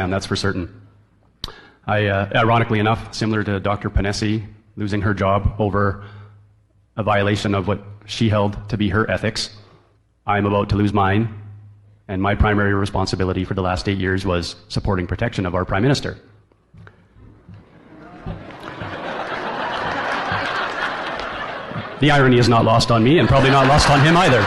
and that's for certain. Ironically enough, similar to Dr. Panesi losing her job over a violation of what she held to be her ethics, I'm about to lose mine, and my primary responsibility for the last 8 years was supporting protection of our Prime Minister. The irony is not lost on me, and probably not lost on him either.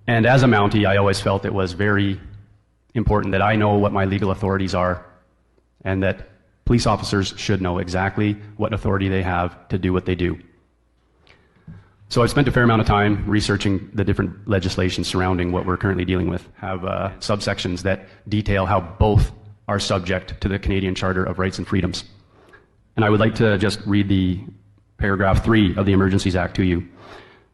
And as a Mountie, I always felt it was very important that I know what my legal authorities are, and that police officers should know exactly what authority they have to do what they do. So I've spent a fair amount of time researching the different legislation surrounding what we're currently dealing with, have subsections that detail how both are subject to the Canadian Charter of Rights and Freedoms. And I would like to just read the paragraph 3 of the Emergencies Act to you.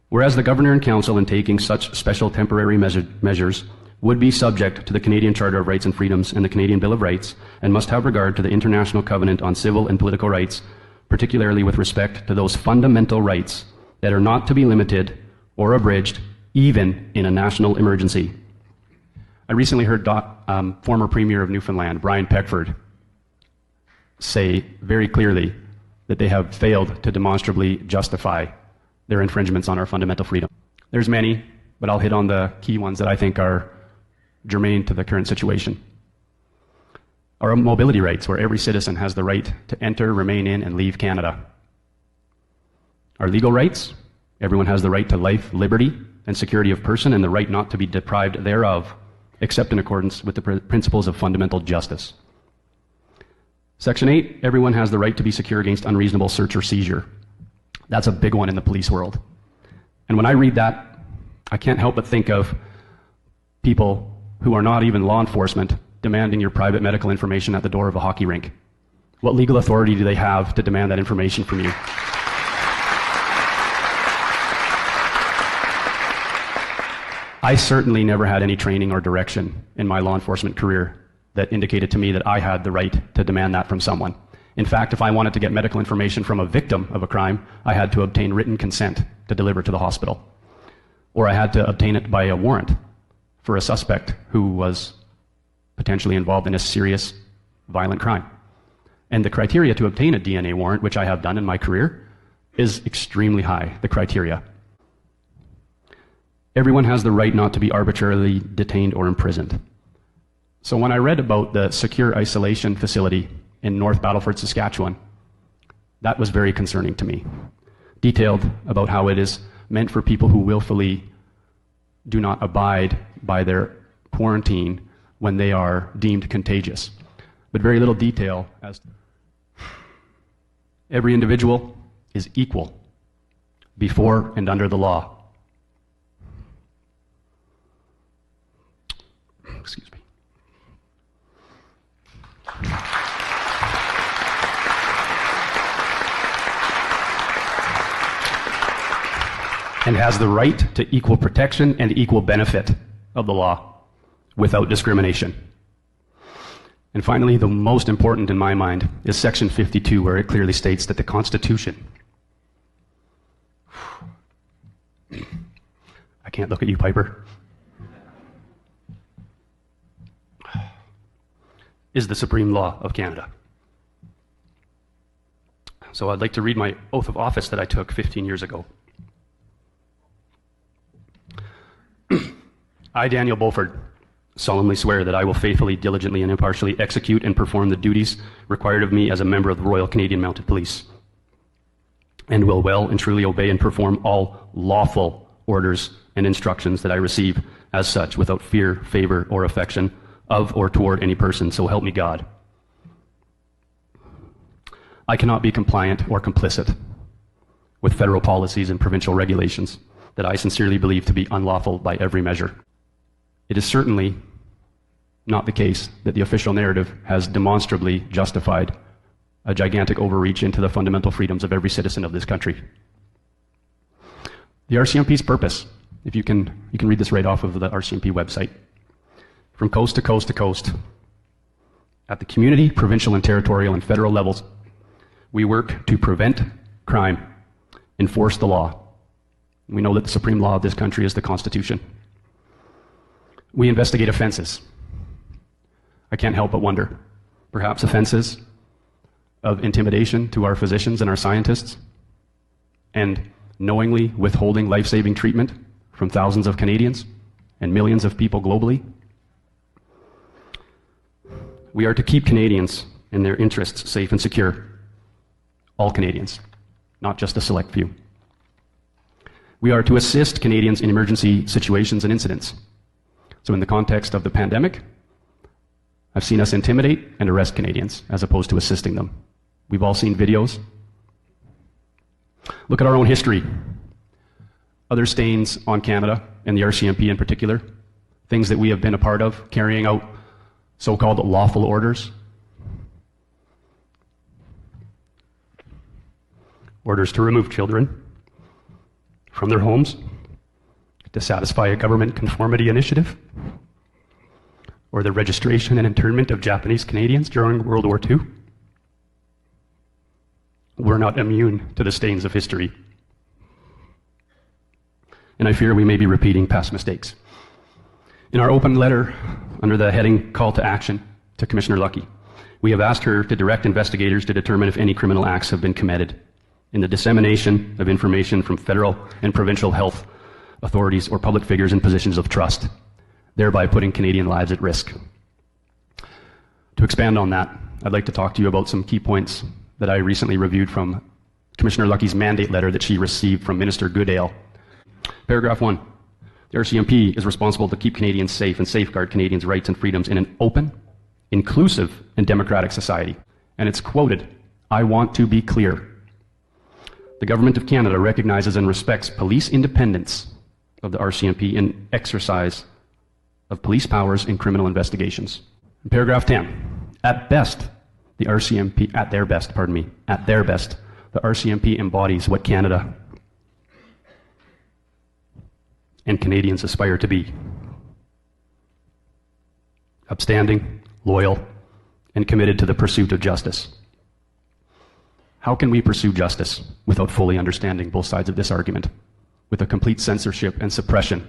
Whereas the Governor and Council, in taking such special temporary measures, would be subject to the Canadian Charter of Rights and Freedoms and the Canadian Bill of Rights, and must have regard to the International Covenant on Civil and Political Rights, particularly with respect to those fundamental rights that are not to be limited or abridged, even in a national emergency. I recently heard former Premier of Newfoundland, Brian Peckford, say very clearly that they have failed to demonstrably justify their infringements on our fundamental freedom. There's many, but I'll hit on the key ones that I think are germane to the current situation. Our mobility rights, where every citizen has the right to enter, remain in, and leave Canada. Our legal rights, everyone has the right to life, liberty, and security of person, and the right not to be deprived thereof, except in accordance with the principles of fundamental justice. Section 8, everyone has the right to be secure against unreasonable search or seizure. That's a big one in the police world. And when I read that, I can't help but think of people who are not even law enforcement demanding your private medical information at the door of a hockey rink. What legal authority do they have to demand that information from you? I certainly never had any training or direction in my law enforcement career that indicated to me that I had the right to demand that from someone. In fact, if I wanted to get medical information from a victim of a crime, I had to obtain written consent to deliver to the hospital. Or I had to obtain it by a warrant for a suspect who was potentially involved in a serious violent crime. And the criteria to obtain a DNA warrant, which I have done in my career, is extremely high, the criteria. Everyone has the right not to be arbitrarily detained or imprisoned. So when I read about the secure isolation facility in North Battleford, Saskatchewan, that was very concerning to me. Detailed about how it is meant for people who willfully do not abide by their quarantine when they are deemed contagious. But very little detail as every individual is equal before and under the law. Excuse me. And has the right to equal protection and equal benefit of the law without discrimination. And finally, the most important in my mind is Section 52, where it clearly states that the Constitution, I can't look at you, Piper, is the supreme law of Canada. So I'd like to read my oath of office that I took 15 years ago. I, Daniel Beaufort, solemnly swear that I will faithfully, diligently, and impartially execute and perform the duties required of me as a member of the Royal Canadian Mounted Police, and will well and truly obey and perform all lawful orders and instructions that I receive as such, without fear, favor, or affection of or toward any person, so help me God. I cannot be compliant or complicit with federal policies and provincial regulations that I sincerely believe to be unlawful by every measure. It is certainly not the case that the official narrative has demonstrably justified a gigantic overreach into the fundamental freedoms of every citizen of this country. The RCMP's purpose, if you can read this right off of the RCMP website. From coast to coast to coast, at the community, provincial, and territorial and federal levels, we work to prevent crime, enforce the law. We know that the supreme law of this country is the Constitution. We investigate offenses. I can't help but wonder, perhaps offenses of intimidation to our physicians and our scientists, and knowingly withholding life-saving treatment from thousands of Canadians and millions of people globally. We are to keep Canadians and their interests safe and secure. All Canadians, not just a select few. We are to assist Canadians in emergency situations and incidents. So in the context of the pandemic, I've seen us intimidate and arrest Canadians as opposed to assisting them. We've all seen videos. Look at our own history. Other stains on Canada, and the RCMP in particular, things that we have been a part of, carrying out so-called lawful orders. Orders to remove children from their homes to satisfy a government conformity initiative, or the registration and internment of Japanese Canadians during World War II. We're not immune to the stains of history. And I fear we may be repeating past mistakes. In our open letter, under the heading Call to Action to Commissioner Lucky, we have asked her to direct investigators to determine if any criminal acts have been committed in the dissemination of information from federal and provincial health authorities or public figures in positions of trust, thereby putting Canadian lives at risk. To expand on that, I'd like to talk to you about some key points that I recently reviewed from Commissioner Lucky's mandate letter that she received from Minister Goodale. Paragraph 1. The RCMP is responsible to keep Canadians safe and safeguard Canadians' rights and freedoms in an open, inclusive, and democratic society. And it's quoted, "I want to be clear. The Government of Canada recognizes and respects police independence of the RCMP in exercise of police powers in criminal investigations." In paragraph 10, at best, the RCMP, at their best, the RCMP embodies what Canada and Canadians aspire to be: upstanding, loyal, and committed to the pursuit of justice. How can we pursue justice without fully understanding both sides of this argument, with a complete censorship and suppression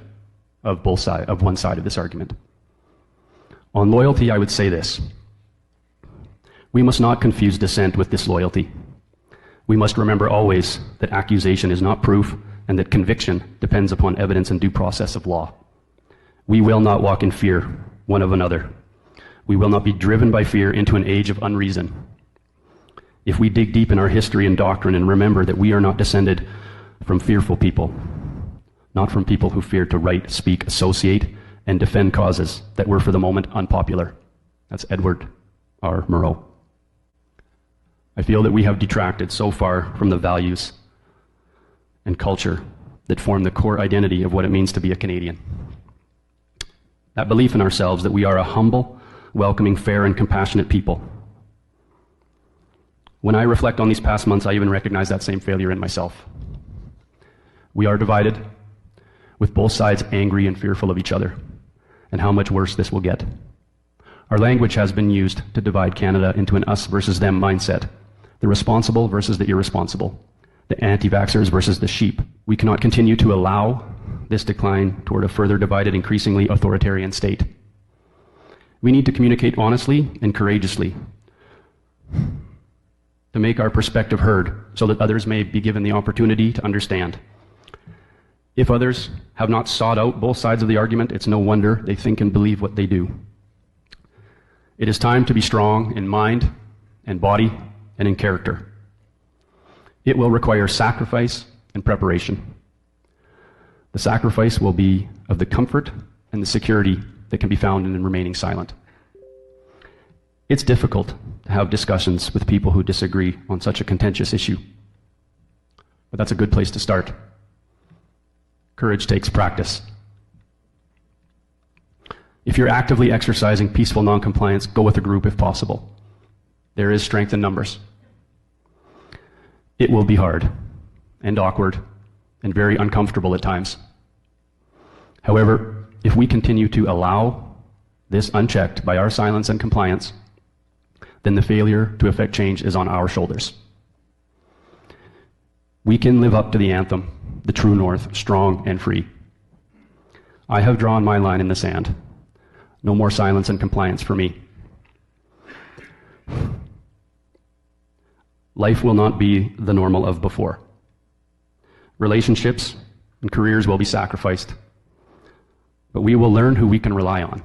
of one side of this argument? On loyalty, I would say this: we must not confuse dissent with disloyalty. We must remember always that accusation is not proof, and that conviction depends upon evidence and due process of law. We will not walk in fear one of another. We will not be driven by fear into an age of unreason. If we dig deep in our history and doctrine and remember that we are not descended from fearful people, not from people who fear to write, speak, associate, and defend causes that were for the moment unpopular. That's Edward R. Murrow. I feel that we have detracted so far from the values and culture that form the core identity of what it means to be a Canadian. That belief in ourselves that we are a humble, welcoming, fair, and compassionate people. When I reflect on these past months, I even recognize that same failure in myself. We are divided, with both sides angry and fearful of each other, and how much worse this will get. Our language has been used to divide Canada into an us versus them mindset, the responsible versus the irresponsible, the anti-vaxxers versus the sheep. We cannot continue to allow this decline toward a further divided, increasingly authoritarian state. We need to communicate honestly and courageously to make our perspective heard so that others may be given the opportunity to understand. If others have not sought out both sides of the argument, it's no wonder they think and believe what they do. It is time to be strong in mind and body and in character. It will require sacrifice and preparation. The sacrifice will be of the comfort and the security that can be found in remaining silent. It's difficult to have discussions with people who disagree on such a contentious issue, but that's a good place to start. Courage takes practice. If you're actively exercising peaceful noncompliance, go with a group if possible. There is strength in numbers. It will be hard and awkward and very uncomfortable at times. However, if we continue to allow this unchecked by our silence and compliance, then the failure to effect change is on our shoulders. We can live up to the anthem, the true north, strong and free. I have drawn my line in the sand, No more silence and compliance for me. Life will not be the normal of before. Relationships and careers will be sacrificed, but we will learn who we can rely on.